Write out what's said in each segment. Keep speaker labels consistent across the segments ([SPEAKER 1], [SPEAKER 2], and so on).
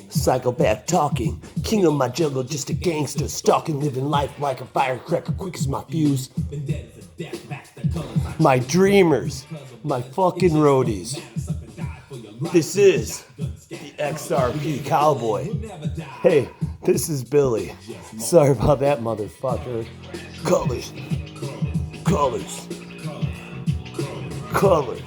[SPEAKER 1] Psychopath talking, king of my jungle, just a gangster, stalking, living life like a firecracker, quick as my fuse. My dreamers, my fucking roadies. This is the XRP Cowboy. Hey, this is Billy. Sorry about that, motherfucker. Colors, colors, colors.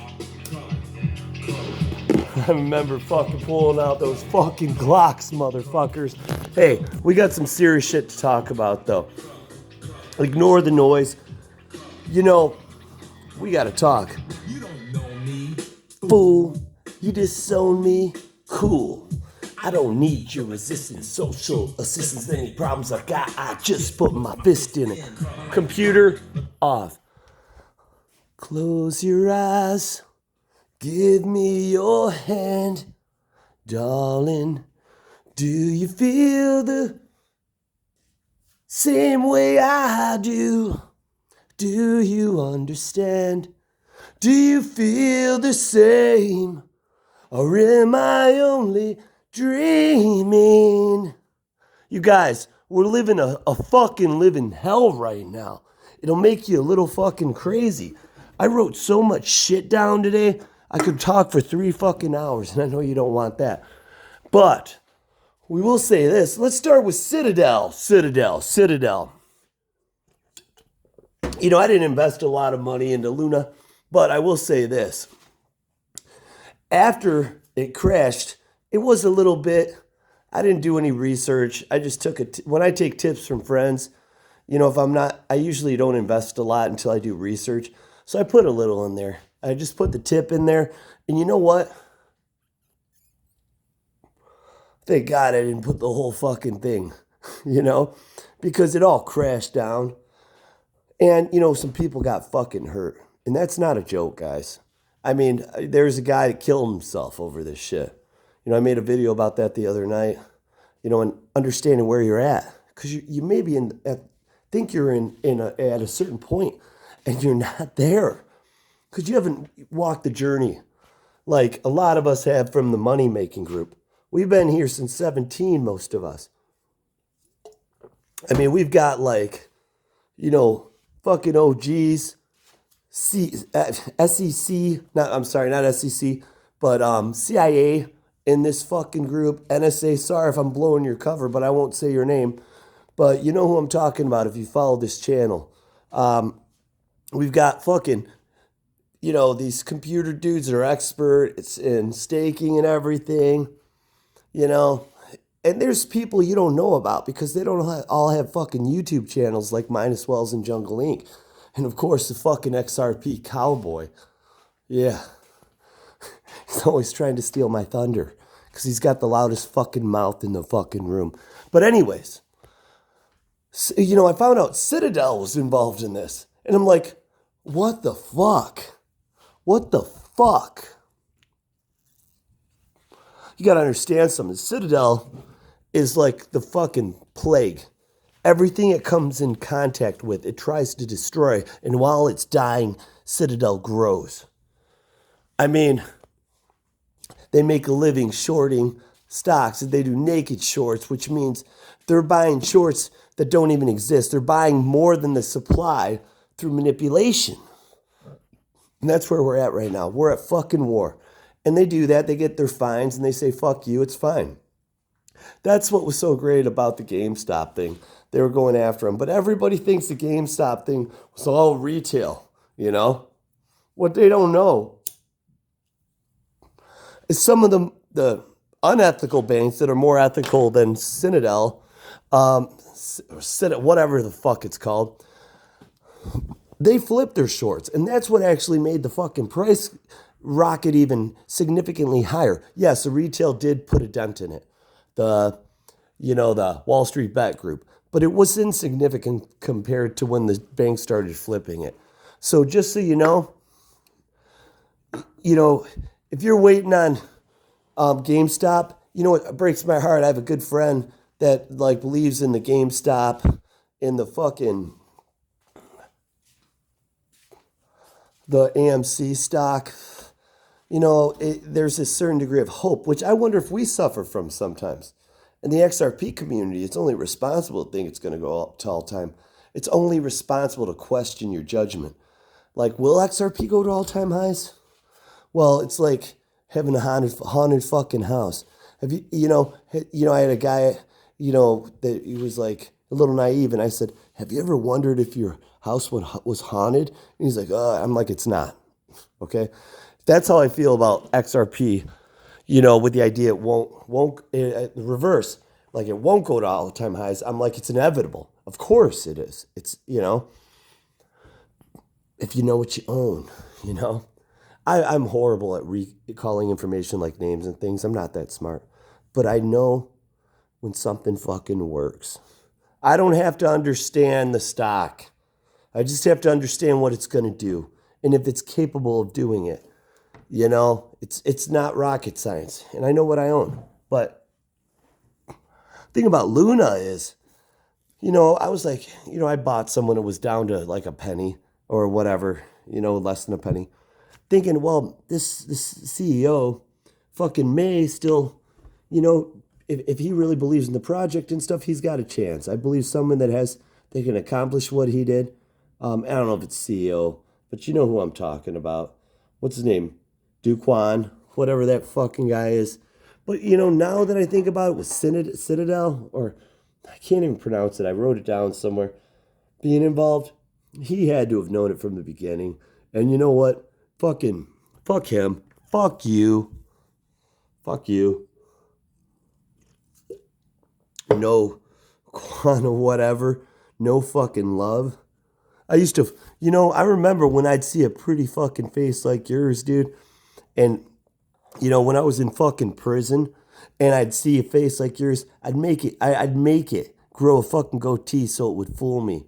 [SPEAKER 1] I remember fucking pulling out those fucking Glocks, motherfuckers. Hey, we got some serious shit to talk about, though. Ignore the noise. You know, we gotta talk. You don't know me. Fool, you disown me? Cool. I don't need your resistance, social assistance. Any problems I got, I just put my fist in it. Computer, off. Close your eyes. Give me your hand, darling. Do you feel the same way I do? Do you understand? Do you feel the same? Or am I only dreaming? You guys, we're living a fucking living hell right now. It'll make you a little fucking crazy. I wrote so much shit down today. I could talk for 3 fucking hours, and I know you don't want that. But we will say this. Let's start with Citadel. You know, I didn't invest a lot of money into Luna, but I will say this. After it crashed, it was a little bit, I didn't do any research. I just took it. When I take tips from friends, you know, I usually don't invest a lot until I do research. So I put a little in there. I just put the tip in there. And you know what? Thank God I didn't put the whole fucking thing, you know, because it all crashed down. And, you know, some people got fucking hurt. And that's not a joke, guys. I mean, there's a guy that killed himself over this shit. You know, I made a video about that the other night, you know, and understanding where you're at. Because you may be think you're at a certain point and you're not there. Because you haven't walked the journey like a lot of us have from the money-making group. We've been here since 17, most of us. I mean, we've got like, you know, fucking OGs, SEC, not SEC, but CIA in this fucking group, NSA. Sorry if I'm blowing your cover, but I won't say your name. But you know who I'm talking about if you follow this channel. We've got fucking, you know, these computer dudes that are experts in staking and everything, you know. And there's people you don't know about because they don't all have fucking YouTube channels like Minus Wells and Jungle Inc. And of course, the fucking XRP Cowboy. Yeah. He's always trying to steal my thunder because he's got the loudest fucking mouth in the fucking room. But anyways, you know, I found out Citadel was involved in this. And I'm like, what the fuck? What the fuck? You gotta understand something. Citadel is like the fucking plague. Everything it comes in contact with, it tries to destroy. And while it's dying, Citadel grows. I mean, they make a living shorting stocks. They do naked shorts, which means they're buying shorts that don't even exist. They're buying more than the supply through manipulation. And that's where we're at right now. We're at fucking war. And they do that. They get their fines and they say, fuck you, it's fine. That's what was so great about the GameStop thing. They were going after them. But everybody thinks the GameStop thing was all retail, you know? What they don't know is some of the unethical banks that are more ethical than Citadel, whatever the fuck it's called, they flipped their shorts. And that's what actually made the fucking price rocket even significantly higher. Yes, the retail did put a dent in it. The Wall Street Bet Group. But it was insignificant compared to when the bank started flipping it. So just so you know, if you're waiting on GameStop, you know what breaks my heart? I have a good friend that like believes in the GameStop, in the fucking the AMC stock, there's a certain degree of hope, which I wonder if we suffer from sometimes. In the XRP community, it's only responsible to think it's going to go up to all time. It's only responsible to question your judgment. Like, will XRP go to all time highs? Well, it's like having a haunted fucking house. Have I had a guy, that he was like a little naive, and I said, "Have you ever wondered if your house was haunted?" And he's like, I'm like, "It's not." Okay, that's how I feel about XRP. With the idea it won't reverse, like it won't go to all time highs. I'm like, it's inevitable. Of course it is. It's if you know what you own, I'm horrible at recalling information like names and things. I'm not that smart. But I know when something fucking works. I don't have to understand the stock. I just have to understand what it's going to do and if it's capable of doing it. It's not rocket science. And I know what I own. But the thing about Luna is, I was like, I bought some when it was down to like a penny or whatever, less than a penny. Thinking, well, this CEO fucking may still, if he really believes in the project and stuff, he's got a chance. I believe someone that can accomplish what he did. I don't know if it's CEO, but you know who I'm talking about. What's his name? Duquan, whatever that fucking guy is. But, now that I think about it with Citadel, or I can't even pronounce it. I wrote it down somewhere. Being involved, he had to have known it from the beginning. And you know what? Fuck him. Fuck you. Fuck you. No quantum whatever. No fucking love. I used to, I remember when I'd see a pretty fucking face like yours, dude. And, when I was in fucking prison and I'd see a face like yours, I'd make it grow a fucking goatee so it would fool me.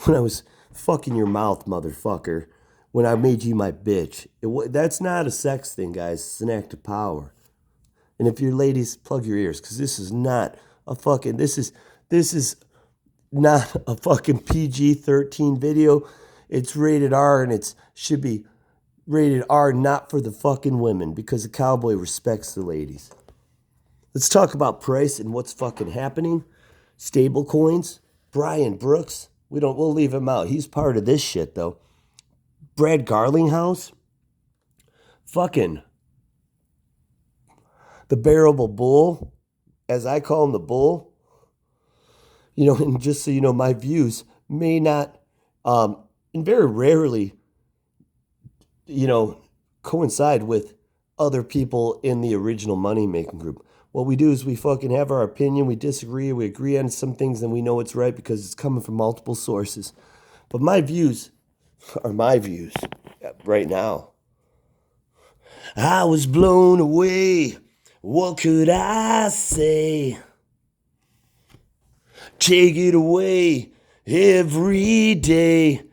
[SPEAKER 1] When I was fucking your mouth, motherfucker. When I made you my bitch. That's not a sex thing, guys. It's an act of power. And if you're ladies, plug your ears, because this is not a fucking, this is not a fucking PG-13 video. It's rated R, and it should be rated R not for the fucking women, because the cowboy respects the ladies. Let's talk about price and what's fucking happening. Stable coins. Brian Brooks. We'll leave him out. He's part of this shit, though. Brad Garlinghouse. Fucking the bearable bull, as I call him, the bull. And just so you know, my views may not, and very rarely, coincide with other people in the original money-making group. What we do is we fucking have our opinion, we disagree, we agree on some things, and we know it's right because it's coming from multiple sources. But my views are my views right now. I was blown away. What could I say? Take it away every day.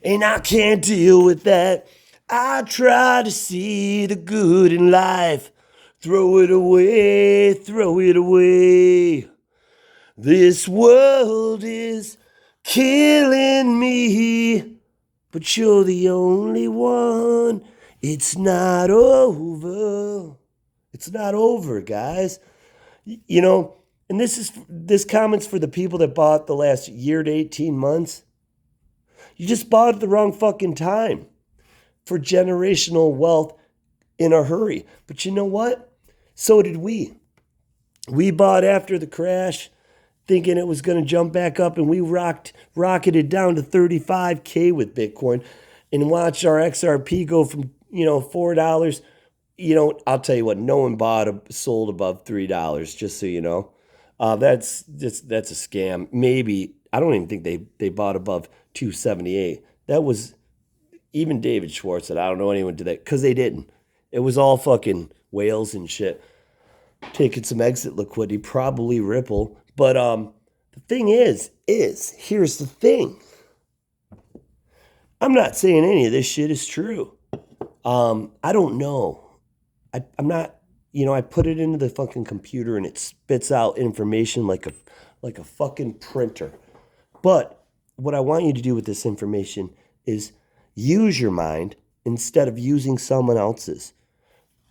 [SPEAKER 1] And I can't deal with that. I try to see the good in life. Throw it away, throw it away. This world is killing me. But you're the only one. It's not over. It's not over, guys. And this comment's for the people that bought the last year to 18 months. You just bought at the wrong fucking time for generational wealth in a hurry. But you know what? So did we. We bought after the crash, thinking it was going to jump back up, and we rocketed down to 35K with Bitcoin and watched our XRP go from, $4. I'll tell you what, no one sold above $3, just so you know. That's a scam. Maybe, I don't even think they bought above 278. That was, even David Schwartz said, I don't know anyone did that, because they didn't. It was all fucking whales and shit. Taking some exit liquidity, probably Ripple. But the thing is, here's the thing. I'm not saying any of this shit is true. I don't know. I'm not, I put it into the fucking computer and it spits out information like a fucking printer. But what I want you to do with this information is use your mind instead of using someone else's.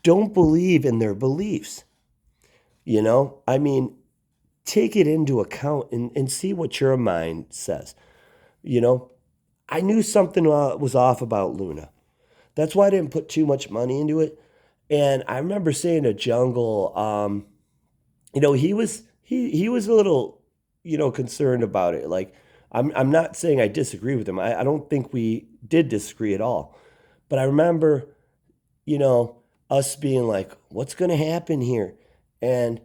[SPEAKER 1] Don't believe in their beliefs. I mean, take it into account and see what your mind says. You know, I knew something was off about Luna. That's why I didn't put too much money into it. And I remember saying to Jungle, he was a little, concerned about it. Like, I'm not saying I disagree with him. I don't think we did disagree at all. But I remember, you know, us being like, what's going to happen here? And,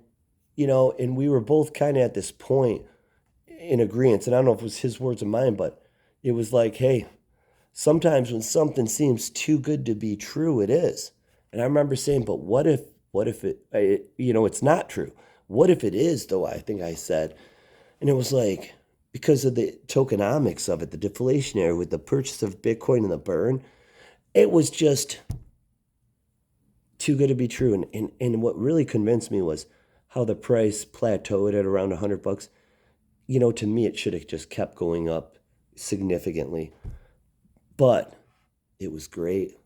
[SPEAKER 1] and we were both kind of at this point in agreement. And I don't know if it was his words or mine, but it was like, hey, sometimes when something seems too good to be true, it is. And I remember saying, but what if it's not true? What if it is, though? I think I said. And it was like, because of the tokenomics of it, the deflationary with the purchase of Bitcoin and the burn, it was just too good to be true. And what really convinced me was how the price plateaued at around $100. To me, it should have just kept going up significantly. But it was great,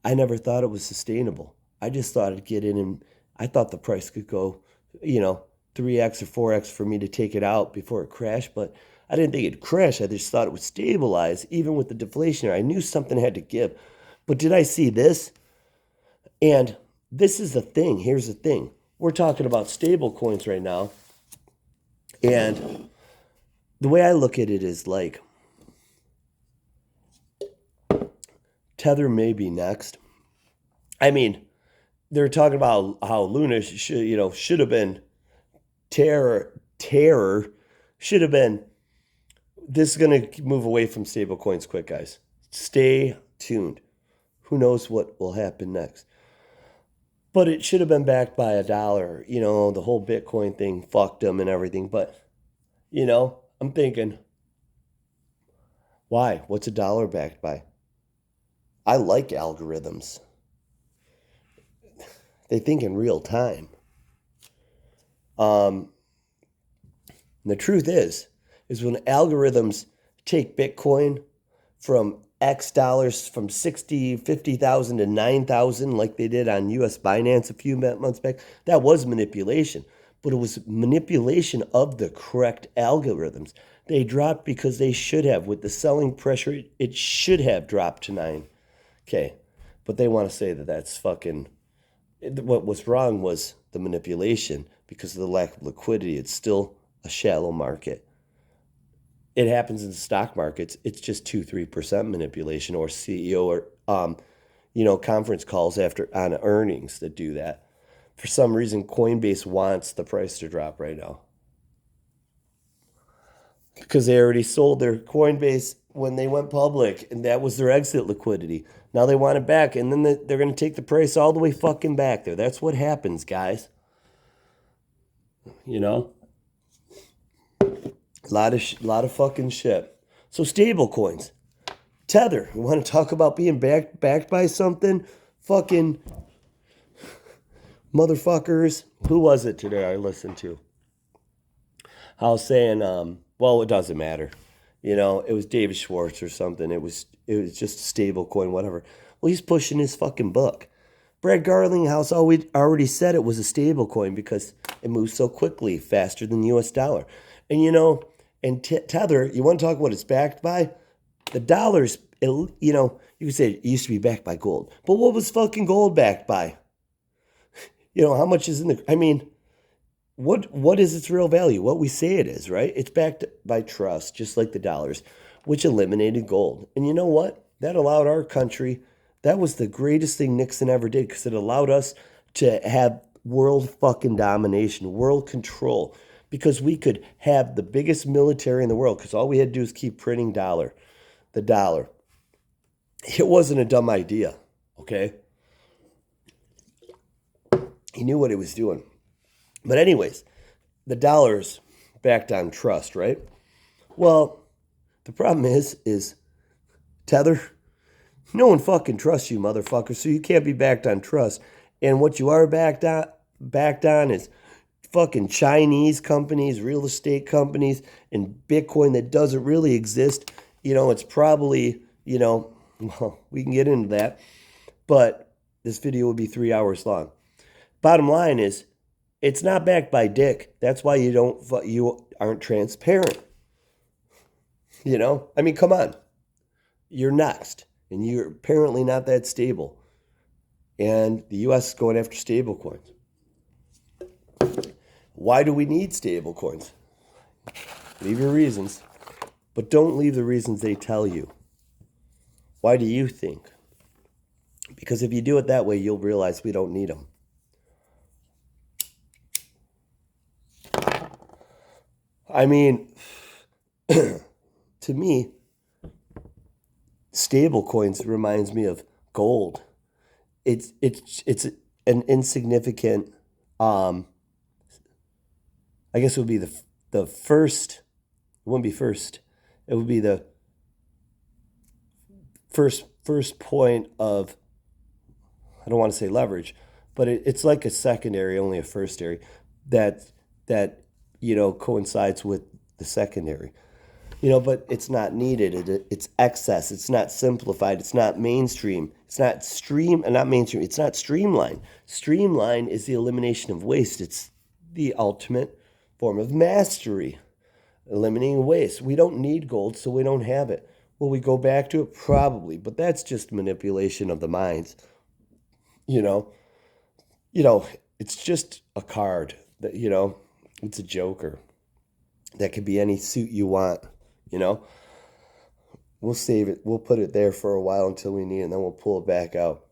[SPEAKER 1] I never thought it was sustainable. I just thought I'd get in and I thought the price could go, 3x or 4x for me to take it out before it crashed. But I didn't think it'd crash. I just thought it would stabilize, even with the deflation. I knew something had to give. But did I see this? And this is the thing. Here's the thing. We're talking about stable coins right now. And the way I look at it is like, Tether may be next. I mean, they're talking about how Luna should have been Terror should have been. This is going to move away from stable coins quick, guys. Stay tuned. Who knows what will happen next? But it should have been backed by $1. The whole Bitcoin thing fucked them and everything. But, I'm thinking, why? What's $1 backed by? I like algorithms. They think in real time. The truth is when algorithms take Bitcoin from X dollars, from 60, 50,000 to 9,000, like they did on US Binance a few months back, that was manipulation. But it was manipulation of the correct algorithms. They dropped because they should have. With the selling pressure, it should have dropped to 9. Okay. But they want to say that that's fucking... What was wrong was the manipulation because of the lack of liquidity. It's still a shallow market. It happens in the stock markets. It's just 2-3% manipulation or CEO or conference calls on earnings that do that. For some reason, Coinbase wants the price to drop right now because they already sold their Coinbase when they went public, and that was their exit liquidity. Now they want it back, and then they're going to take the price all the way fucking back there. That's what happens, guys. A lot of fucking shit. So stable coins. Tether. You want to talk about being backed by something? Fucking motherfuckers. Who was it today I listened to? I was saying, it doesn't matter. It was David Schwartz or something. It was just a stable coin, whatever. Well, he's pushing his fucking book. Brad Garlinghouse already said it was a stable coin because it moves so quickly, faster than the US dollar. And Tether, you want to talk what it's backed by? The dollar's, you could say it used to be backed by gold. But what was fucking gold backed by? How much is in the, what is its real value? What we say it is, right? It's backed by trust, just like the dollars, which eliminated gold. And you know what? That allowed our country, that was the greatest thing Nixon ever did because it allowed us to have world fucking domination, world control, because we could have the biggest military in the world because all we had to do is keep printing the dollar. It wasn't a dumb idea, okay? He knew what he was doing. But anyways, the dollar's backed on trust, right? Well, the problem is Tether, no one fucking trusts you, motherfucker, so you can't be backed on trust. And what you are backed on is fucking Chinese companies, real estate companies, and Bitcoin that doesn't really exist. it's probably, well, we can get into that, but this video will be 3 hours long. Bottom line is, it's not backed by dick. That's why you aren't transparent. I mean, come on. You're next, and you're apparently not that stable. And the U.S. is going after stable coins. Why do we need stable coins? Leave your reasons, but don't leave the reasons they tell you. Why do you think? Because if you do it that way, you'll realize we don't need them. I mean, to me, stable coins reminds me of gold. It's an insignificant. I guess it would be the first. It wouldn't be first. It would be the first point of. I don't want to say leverage, but it's like a secondary, only a firstary, that coincides with the secondary. But it's not needed. It's excess. It's not simplified. It's not mainstream. It's not not mainstream. It's not streamlined. Streamline is the elimination of waste. It's the ultimate form of mastery, eliminating waste. We don't need gold, so we don't have it. Will we go back to it? Probably, but that's just manipulation of the minds. It's just a card that, it's a joker. That could be any suit you want. We'll save it. We'll put it there for a while until we need it, and then we'll pull it back out.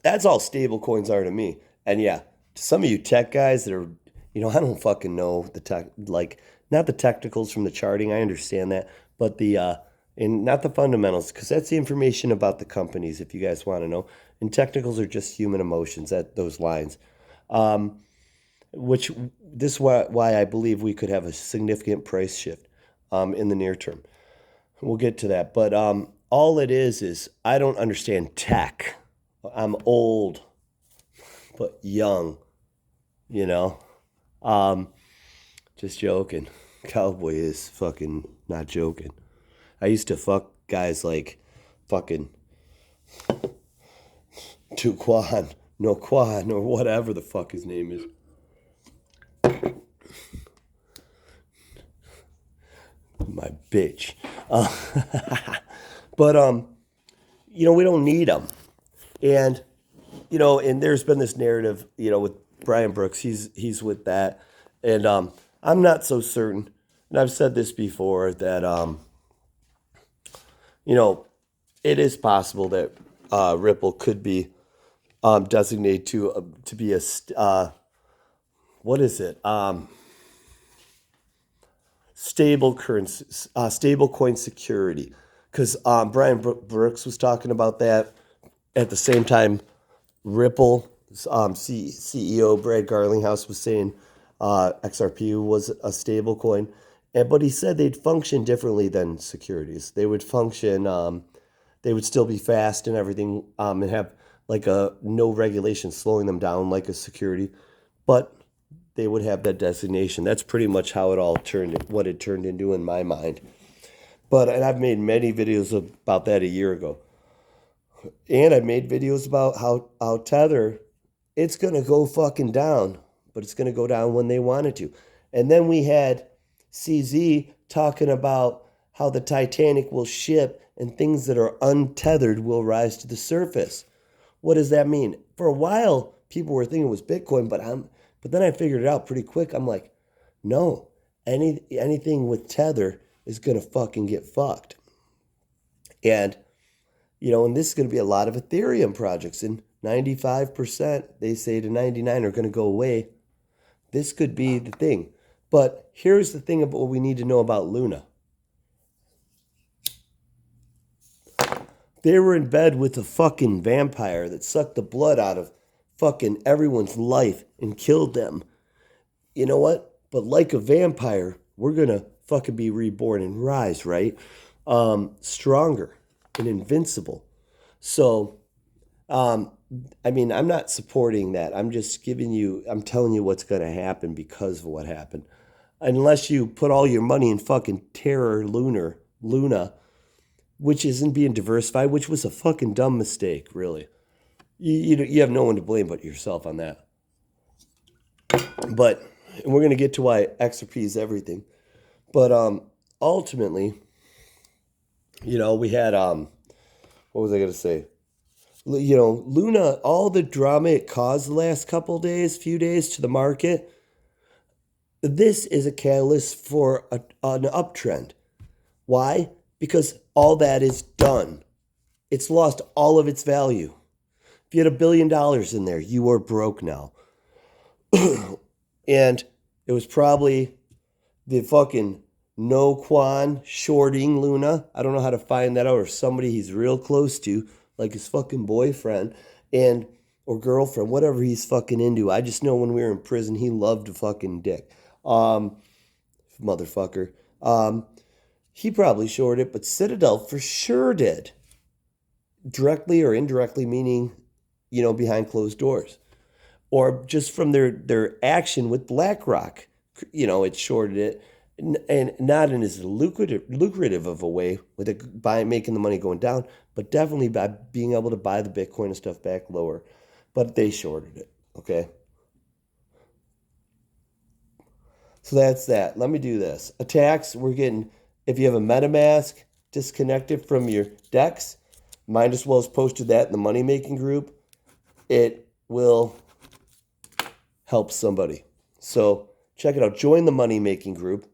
[SPEAKER 1] That's all stable coins are to me. And yeah, to some of you tech guys that are, I don't fucking know the tech, like not the technicals from the charting. I understand that, but and not the fundamentals, because that's the information about the companies. If you guys want to know, and technicals are just human emotions at those lines. Which this is why I believe we could have a significant price shift in the near term. We'll get to that. But all it is I don't understand tech. I'm old, but young, Just joking. Cowboy is fucking not joking. I used to fuck guys like fucking Tuquan, no Quan, or whatever the fuck his name is. My bitch. But we don't need them. And, and there's been this narrative, with Brian Brooks, he's with that. And I'm not so certain, and I've said this before, that, it is possible that Ripple could be designated to be a, what is it? Stable coin security, because Brian Brooks was talking about that at the same time. Ripple CEO Brad Garlinghouse was saying XRP was a stable coin, but he said they'd function differently than securities. They would function, they would still be fast and everything, and have like no regulation slowing them down like a security, but they would have that designation. That's pretty much how what it turned into in my mind. And I've made many videos about that a year ago. And I've made videos about how Tether, it's going to go fucking down, but it's going to go down when they want it to. And then we had CZ talking about how the Titanic will ship and things that are untethered will rise to the surface. What does that mean? For a while, people were thinking it was Bitcoin, but then I figured it out pretty quick. I'm like, no, anything with Tether is going to fucking get fucked. And, and this is going to be a lot of Ethereum projects, and 95%, they say, to 99 are going to go away. This could be the thing. But here's the thing about what we need to know about Luna. They were in bed with a fucking vampire that sucked the blood out of fucking everyone's life and killed them. You know what? But like a vampire, we're going to fucking be reborn and rise, right? Stronger and invincible. So, I'm not supporting that. I'm just I'm telling you what's going to happen because of what happened. Unless you put all your money in fucking Terra Luna, which isn't being diversified, which was a fucking dumb mistake, really. You have no one to blame but yourself on that. But and we're gonna get to why XRP is everything. But ultimately, we had what was I gonna say? Luna, all the drama it caused the last few days to the market, this is a catalyst for an uptrend. Why? Because all that is done. It's lost all of its value. If you had $1 billion in there, you are broke now. And it was probably the fucking No Quan shorting Luna. I don't know how to find that out, or somebody he's real close to, like his fucking boyfriend or girlfriend, whatever he's fucking into. I just know when we were in prison, he loved a fucking dick. Motherfucker. He probably shorted it, but Citadel for sure did. Directly or indirectly, meaning, behind closed doors. Or just from their action with BlackRock. It shorted it. And not in as lucrative of a way with it by making the money going down, but definitely by being able to buy the Bitcoin and stuff back lower. But they shorted it, okay? So that's that. Let me do this. Attacks, we're getting, if you have a MetaMask disconnected from your DEX, might as well have posted that in the money making group. It will help somebody. So check it out. Join the money making group.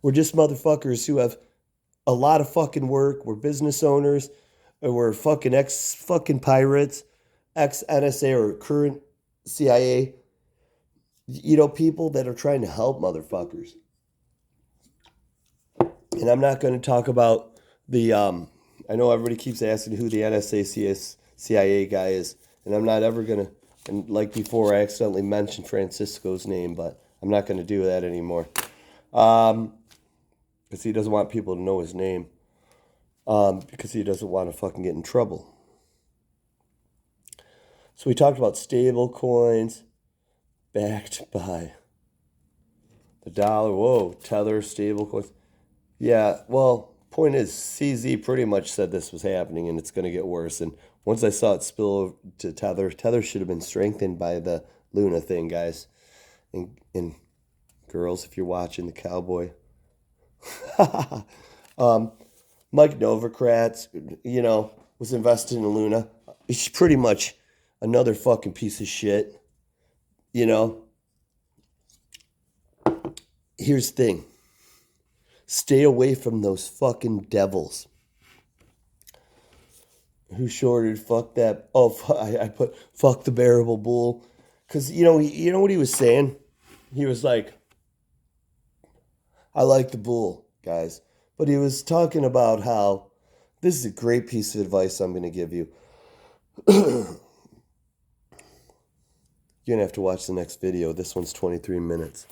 [SPEAKER 1] We're just motherfuckers who have a lot of fucking work. We're business owners. Or we're fucking ex-fucking pirates, ex-NSA or current CIA. People that are trying to help motherfuckers. And I'm not going to talk about I know everybody keeps asking who the NSA CIA guy is. And I'm not ever going to, and like before, I accidentally mentioned Francisco's name, but I'm not going to do that anymore. Because he doesn't want people to know his name. Because he doesn't want to fucking get in trouble. So we talked about stable coins backed by the dollar. Whoa, Tether, stable coins. Yeah, well, point is, CZ pretty much said this was happening and it's going to get worse. And once I saw it spill over to Tether should have been strengthened by the Luna thing, guys. And girls, if you're watching, the cowboy. Mike Novogratz, was invested in Luna. He's pretty much another fucking piece of shit. Here's the thing. Stay away from those fucking devils. Who shorted? Fuck that. Oh, I put fuck the bearable bull. Because, you know what he was saying? He was like, I like the bull, guys. But he was talking about how this is a great piece of advice I'm going to give you. You're going to have to watch the next video. This one's 23 minutes.